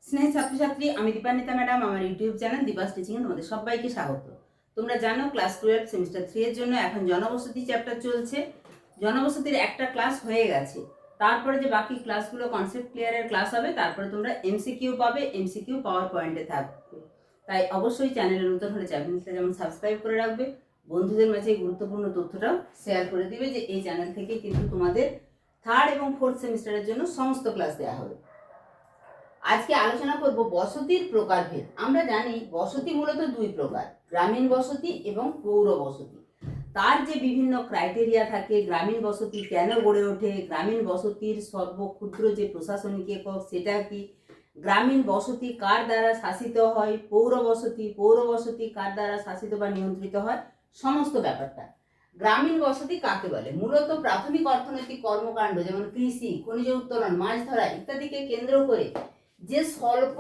স্নেহ ছাত্রছাত্রী, আমি দীপান্বিতা ম্যাডাম। আমার ইউটিউব চ্যানেল দীপাস টিচিংয়ে তোমাদের সবাইকে স্বাগত। তোমরা জানো ক্লাস 12 সেমিস্টার 3 এর জন্য এখন জনবসতি চ্যাপ্টার চলছে। জনবসতির একটা ক্লাস হয়ে গেছে, তারপরে যে বাকি ক্লাসগুলো কনসেপ্ট ক্লিয়ারের ক্লাস হবে, তারপরে তোমরা এমসিকিউ পাবে। এমসিকিউ পাওয়ার পয়েন্টে থাকবে, তাই অবশ্যই চ্যানেলে নতুন হলে চ্যানেলটা যেমন সাবস্ক্রাইব করে রাখবে, বন্ধুদের মাঝে গুরুত্বপূর্ণ তথ্যটাও শেয়ার করে দিবে যে এই চ্যানেল থেকে কিন্তু তোমাদের 3rd এবং 4th সেমিস্টারের জন্য সমস্ত ক্লাস দেওয়া হবে। আজকে আলোচনা করব বসতির প্রকারভেদ। আমরা জানি বসতি মূলত দুই প্রকার, গ্রামীণ বসতি এবং পৌর বসতি। তার যে বিভিন্ন ক্রাইটেরিয়া থাকে, গ্রামীণ বসতি কেন গড়ে ওঠে, গ্রামীণ বসতির সর্বক্ষুদ্র যে প্রশাসনিক একক সেটা কি, গ্রামীণ বসতি কার দ্বারা শাসিত হয়, পৌর বসতি কার দ্বারা শাসিত বা নিয়ন্ত্রিত হয়, সমস্ত ব্যাপারটা। গ্রামীণ বসতি কাকে বলে? মূলত প্রাথমিক অর্থনৈতিক কর্মকাণ্ড যেমন কৃষি, খনিজ উত্তোলন, মাছ ধরা ইত্যাদিকে কেন্দ্র করে যে স্বল্প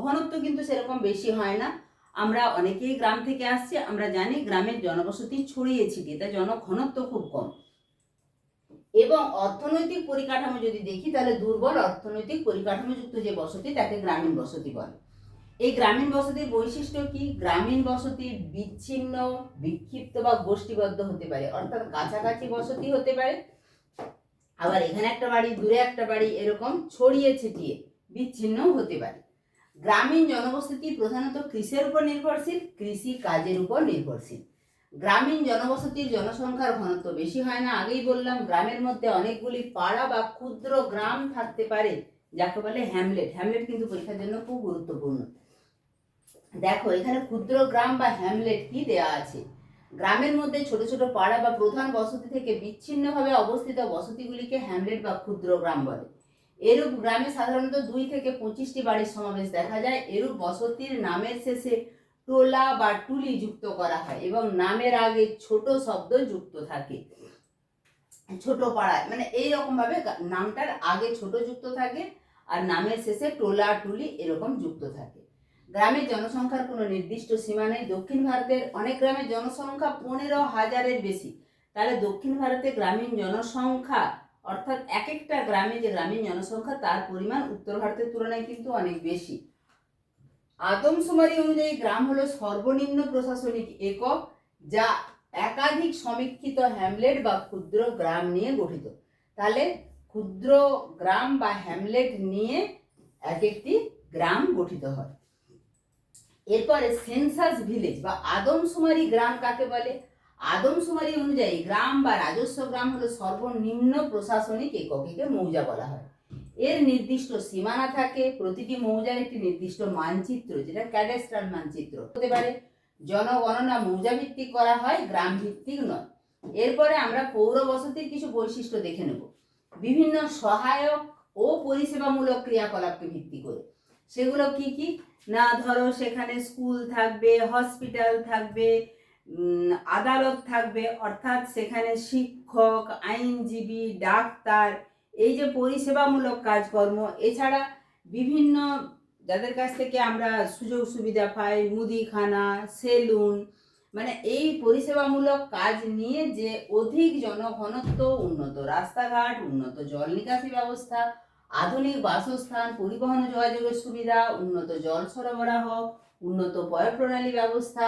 ঘনত্ব কিন্তু সেরকম বেশি হয় না। আমরা অনেকেই গ্রাম থেকে আসছি, আমরা জানি গ্রামের জনবসতি ছড়িয়ে ছিটিয়ে, তাই জনঘনত্ব খুব কম। এবং অর্থনৈতিক পরিকাঠামো যদি দেখি, তাহলে দুর্বল অর্থনৈতিক পরিকাঠামোযুক্ত যে বসতি তাকে গ্রামীণ বসতি বলে। এই গ্রামীণ বসতির বৈশিষ্ট্য কি? গ্রামীণ বসতি বিচ্ছিন্ন, বিক্ষিপ্ত বা গোষ্ঠীবদ্ধ হতে পারে, অর্থাৎ কাছাকাছি বসতি হতে পারে, আবার এখানে একটা বাড়ি, দূরে একটা বাড়ি, এরকম ছড়িয়ে ছিটিয়ে বিচ্ছিন্ন হতে পারে। গ্রামীণ জনবসতি প্রধানত কৃষির উপর নির্ভরশীল, কৃষি কাজের উপর নির্ভরশীল। গ্রামীণ জনবসতির জনসংখ্যার ঘনত্ব বেশি হয় না। আগেই বললাম, গ্রামের মধ্যে অনেকগুলি পাড়া বা ক্ষুদ্র গ্রাম থাকতে পারে, যাকে বলে হ্যামলেট। হ্যামলেট কিন্তু পরীক্ষার জন্য খুব গুরুত্বপূর্ণ। দেখো এখানে ক্ষুদ্র গ্রাম বা হ্যামলেট কি দেয়া আছে। গ্রামের মধ্যে ছোট ছোট পাড়া বা প্রধান বসতি থেকে বিচ্ছিন্নভাবে অবস্থিত বসতিগুলিকে হ্যামলেট বা ক্ষুদ্র গ্রাম বলে। এরূপ গ্রামে সাধারণত 2 থেকে 25টি বাড়ির সমাবেশ দেখা যায়। এরূপ বসতির নামের শেষে টোলা বা টুলি যুক্ত করা হয় এবং নামের আগে ছোট শব্দ যুক্ত থাকে। ছোট পাড়ায় মানে এইরকম ভাবে নামটার আগে ছোট যুক্ত থাকে আর নামের শেষে টোলা টুলি এরকম যুক্ত থাকে। গ্রামের জনসংখ্যার কোনো নির্দিষ্ট সীমা নেই। দক্ষিণ ভারতের অনেক গ্রামের জনসংখ্যা 15,000-এর বেশি। তাহলে দক্ষিণ ভারতে গ্রামীণ জনসংখ্যা অর্থাৎ এক একটা গ্রামে যে গ্রামীণ জনসংখ্যা তার পরিমাণ উত্তর ভারতের তুলনায় কিন্তু অনেক বেশি। আদমশুমারি অনুযায়ী গ্রাম হলো সর্বনিম্ন প্রশাসনিক একক, যা একাধিক সমীক্ষিত হ্যামলেট বা ক্ষুদ্র গ্রাম নিয়ে গঠিত। তাহলে ক্ষুদ্র গ্রাম বা হ্যামলেট নিয়ে এক একটি গ্রাম গঠিত হয়। এরপরে সেন্সাস ভিলেজ বা আদমশুমারি গ্রাম কাকে বলে? আদমশুমারি অনুযায়ী গ্রাম বা রাজস্ব গ্রাম হলো সর্বনিম্ন প্রশাসনিক একক, একে মৌজা বলা হয়। এর নির্দিষ্ট সীমানা থাকে, প্রতিটি মৌজার একটি নির্দিষ্ট মানচিত্র, যেটা ক্যাডাস্ট্রাল মানচিত্র হতে পারে। জনগণনা মৌজা ভিত্তিক করা হয়, গ্রাম ভিত্তিক নয়। এরপরে আমরা পৌর বসতির কিছু বৈশিষ্ট্য দেখে নেব, বিভিন্ন সহায়ক ও পরিষেবামূলক ক্রিয়াকলাপকে ভিত্তি করে। সেগুলো কি কি না, ধরো সেখানে স্কুল থাকবে, হসপিটাল থাকবে, আদালত থাকবে, অর্থাৎ সেখানে শিক্ষক, আইনজীবী, ডাক্তার, এই যে পরিষেবামূলক কাজকর্ম। এছাড়া বিভিন্ন যাদের কাছ থেকে আমরা সুযোগ সুবিধা পাই, মুদিখানা, সেলুন, মানে এই পরিষেবামূলক কাজ নিয়ে যে অধিক জনঘনত্ব, উন্নত রাস্তাঘাট, উন্নত জল নিকাশি ব্যবস্থা, আধুনিক বাসস্থান, পরিবহন যোগাযোগের সুবিধা, উন্নত জল সরবরাহ, উন্নত পয় প্রণালী ব্যবস্থা,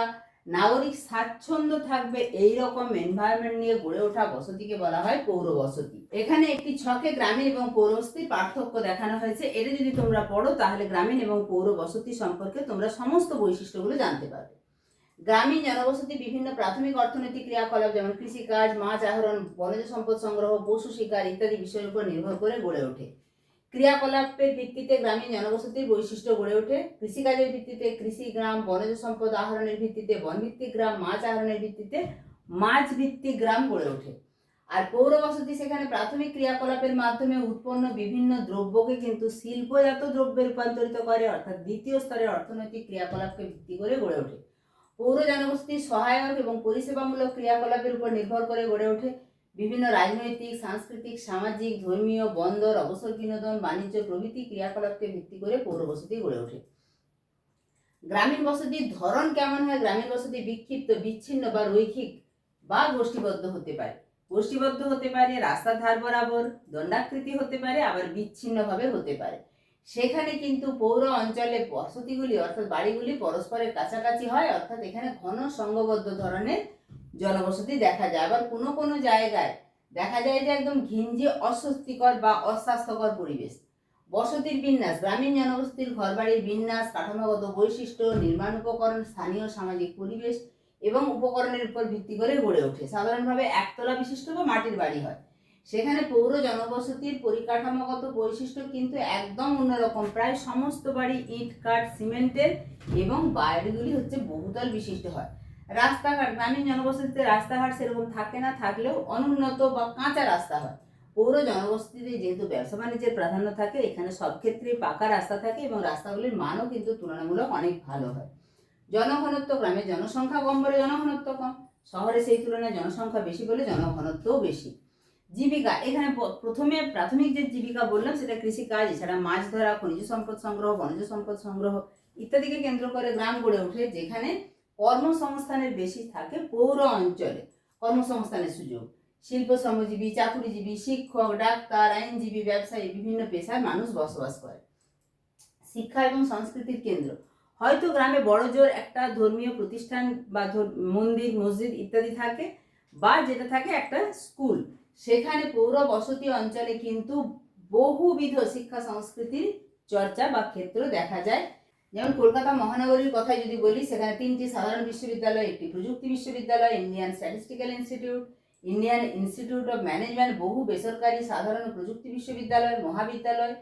নাগরিক স্বাচ্ছন্দ্য থাকবে, এই রকম এনভায়রনমেন্ট নিয়ে গড়ে ওঠা বসতিকে বলা হয় পৌর বসতি। এখানে একটি ছকে গ্রামীণ এবং পৌর বসতির পার্থক্য দেখানো হয়েছে। এটা যদি তোমরা পড়ো তাহলে গ্রামীণ এবং পৌর বসতি সম্পর্কে তোমরা সমস্ত বৈশিষ্ট্যগুলো জানতে পারবে। গ্রামীণ জনবসতি বিভিন্ন প্রাথমিক অর্থনৈতিক ক্রিয়াকলাপ যেমন কৃষিকাজ, মাছ আহরণ, বনজ সম্পদ সংগ্রহ, পশু শিকার ইত্যাদি বিষয়ের উপর নির্ভর করে গড়ে ওঠে। ক্রিয়াকলাপের ভিত্তিতে গ্রামীণ জনবসতির বৈশিষ্ট্য গড়ে ওঠে। কৃষিকাজের ভিত্তিতে কৃষি গ্রাম, বনজ সম্পদ আহরণের ভিত্তিতে বনভিত্তিক গ্রাম, মাছ আহরণের ভিত্তিতে মাছ ভিত্তিক গ্রাম গড়ে ওঠে। আর পৌর বসতি সেখানে প্রাথমিক ক্রিয়াকলাপের মাধ্যমে উৎপন্ন বিভিন্ন দ্রব্যকে কিন্তু শিল্পজাত দ্রব্যে রূপান্তরিত করে, অর্থাৎ দ্বিতীয় স্তরের অর্থনৈতিক ক্রিয়াকলাপকে ভিত্তি করে গড়ে ওঠে। পৌর জনবসতি সহায়ক এবং পরিষেবামূলক ক্রিয়াকলাপের উপর নির্ভর করে গড়ে ওঠে। বিভিন্ন রাজনৈতিক, সাংস্কৃতিক, সামাজিক, ধর্মীয়, বন্দর, অবসর বিনোদন, বাণিজ্য প্রভৃতি ক্রিয়াকলাপকে ভিত্তি করে পৌর বসতি গড়ে ওঠে। গ্রামীণ বসতির ধরন কেমন হয়? গ্রামীণ বসতি বিক্ষিপ্ত, বিচ্ছিন্ন বা রৈখিক বা গোষ্ঠীবদ্ধ হতে পারে। গোষ্ঠীবদ্ধ হতে পারে, রাস্তার ধার বরাবর দণ্ডাকৃতি হতে পারে, আবার বিচ্ছিন্নভাবে হতে পারে। সেখানে কিন্তু পৌর অঞ্চলে বসতিগুলি অর্থাৎ বাড়িগুলি পরস্পরের কাছাকাছি হয়, অর্থাৎ এখানে ঘন সংঘবদ্ধ ধরনের জনবসতি দেখা যায়। আবার কোনো কোনো জায়গায় দেখা যায় যে একদম ঘিঞ্জি অস্বস্তিকর বা অস্বাস্থ্যকর পরিবেশ। বসতির বিন্যাস, গ্রামীণ জনবসতির ঘরবাড়ির বিন্যাস, কাঠামোগত বৈশিষ্ট্য, নির্মাণ উপকরণ, স্থানীয় সামাজিক পরিবেশ এবং উপকরণের উপর ভিত্তি করে গড়ে ওঠে। সাধারণভাবে একতলা বিশিষ্ট বা মাটির বাড়ি হয়। সেখানে পৌর জনবসতির পরিকাঠামোগত বৈশিষ্ট্য কিন্তু একদম অন্যরকম। প্রায় সমস্ত বাড়ি ইট কাঠ সিমেন্টের এবং বাড়িগুলি হচ্ছে বহুতল বিশিষ্ট হয়। রাস্তাঘাট, গ্রামীণ জনবসতিতে রাস্তাঘাট সেরকম থাকে না, থাকলেও অনুন্নত বা কাঁচা রাস্তা হয়। পৌর জনবসতিতে যেহেতু ব্যবসা বাণিজ্যের প্রাধান্য থাকে, এখানে সব ক্ষেত্রেই পাকা রাস্তা থাকে এবং রাস্তাগুলির মানও কিন্তু তুলনামূলক অনেক ভালো হয়। জনঘনত্ব, গ্রামের জনসংখ্যা কম বলে জনঘনত্ব কম, শহরে সেই তুলনায় জনসংখ্যা বেশি বলে জনঘনত্বও বেশি। জীবিকা, এখানে প্রথমে প্রাথমিক যে জীবিকা বললাম সেটা কৃষিকাজ, এছাড়া মাছ ধরা, খনিজ সম্পদ সংগ্রহ, বনজ সম্পদ সংগ্রহ ইত্যাদিকে কেন্দ্র করে গ্রাম গড়ে ওঠে, যেখানে কর্মসংস্থানের বেশি থাকে পৌর অঞ্চলে। কর্মসংস্থানের সুযোগ, শিল্প শ্রমজীবী, চাকুরিজীবী, শিক্ষক, ডাক্তার, আইনজীবী, ব্যবসায়ী, বিভিন্ন পেশার মানুষ বসবাস করে। শিক্ষা এবং সংস্কৃতির কেন্দ্র, হয়তো গ্রামে বড় জোর একটা ধর্মীয় প্রতিষ্ঠান বা মন্দির মসজিদ ইত্যাদি থাকে, বা যেটা থাকে একটা স্কুল। সেখানে পৌর বসতি অঞ্চলে কিন্তু বহুবিধ শিক্ষা সংস্কৃতির চর্চা বা ক্ষেত্র দেখা যায়। যেমন কলকাতা মহানগরীর কথাই যদি বলি, সেখানে 3টি সাধারণ বিশ্ববিদ্যালয়, একটি প্রযুক্তি বিশ্ববিদ্যালয়, Indian statistical institute, Indian institute of management, বহু বেসরকারি সাধারণ প্রযুক্তি বিশ্ববিদ্যালয়, মহাবিদ্যালয়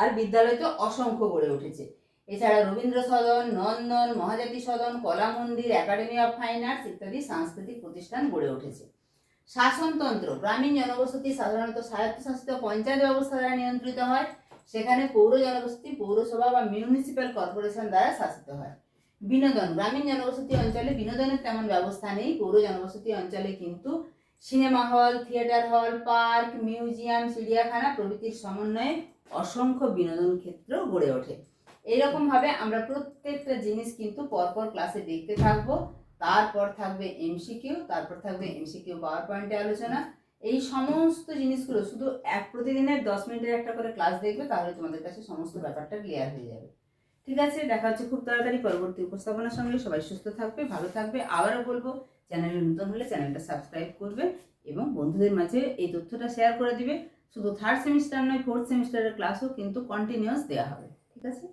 আর বিদ্যালয় তো অসংখ্য গড়ে উঠেছে। এছাড়া রবীন্দ্র সদন, নন্দন, মহাজাতি সদন, কলা মন্দির, একাডেমি অফ ফাইন আর্টস ইত্যাদি সাংস্কৃতিক প্রতিষ্ঠান গড়ে উঠেছে। শাসনতন্ত্র, গ্রামীণ জনবসতি সাধারণত স্বায়ত্তশাসিত পঞ্চায়েত ব্যবস্থা দ্বারা নিয়ন্ত্রিত হয়। সেখানে পৌর জনবসতি পৌরসভা বা মিউনিসিপ্যাল কর্পোরেশন দ্বারা শাসিত হয়। বিনোদন, গ্রামীণ জনবসতি অঞ্চলে বিনোদনের তেমন ব্যবস্থা নেই। পৌর জনবসতি অঞ্চলে কিন্তু সিনেমা হল, থিয়েটার হল, পার্ক, মিউজিয়াম, চিড়িয়াখানা প্রভৃতির সমন্বয়ে অসংখ্য বিনোদন ক্ষেত্র গড়ে ওঠে। এইরকম ভাবে আমরা প্রত্যেকটা জিনিস কিন্তু পরপর ক্লাসে দেখতে থাকবো। তারপর থাকবে এমসিকিউ, তারপর থাকবে এমসিকিউ পাওয়ার পয়েন্টে আলোচনা। এই সমস্ত জিনিসগুলো শুধু প্রতিদিনের 10 মিনিটের একটা করে ক্লাস দেখবে, তাহলে তোমাদের কাছে সমস্ত ব্যাপারটা ক্লিয়ার হয়ে যাবে। ঠিক আছে, দেখা হচ্ছে খুব তাড়াতাড়ি পরবর্তী উপস্থাপনার সঙ্গে। সবাই সুস্থ থাকবে, ভালো থাকবে। আবারও বলবো, চ্যানেলে নতুন হলে চ্যানেলটা সাবস্ক্রাইব করবে এবং বন্ধুদের মাঝে এই তথ্যটা শেয়ার করে দিবে। শুধু 3rd সেমিস্টার নয়, 4th সেমিস্টারের ক্লাসও কিন্তু কন্টিনিউয়াস দেওয়া হবে। ঠিক আছে।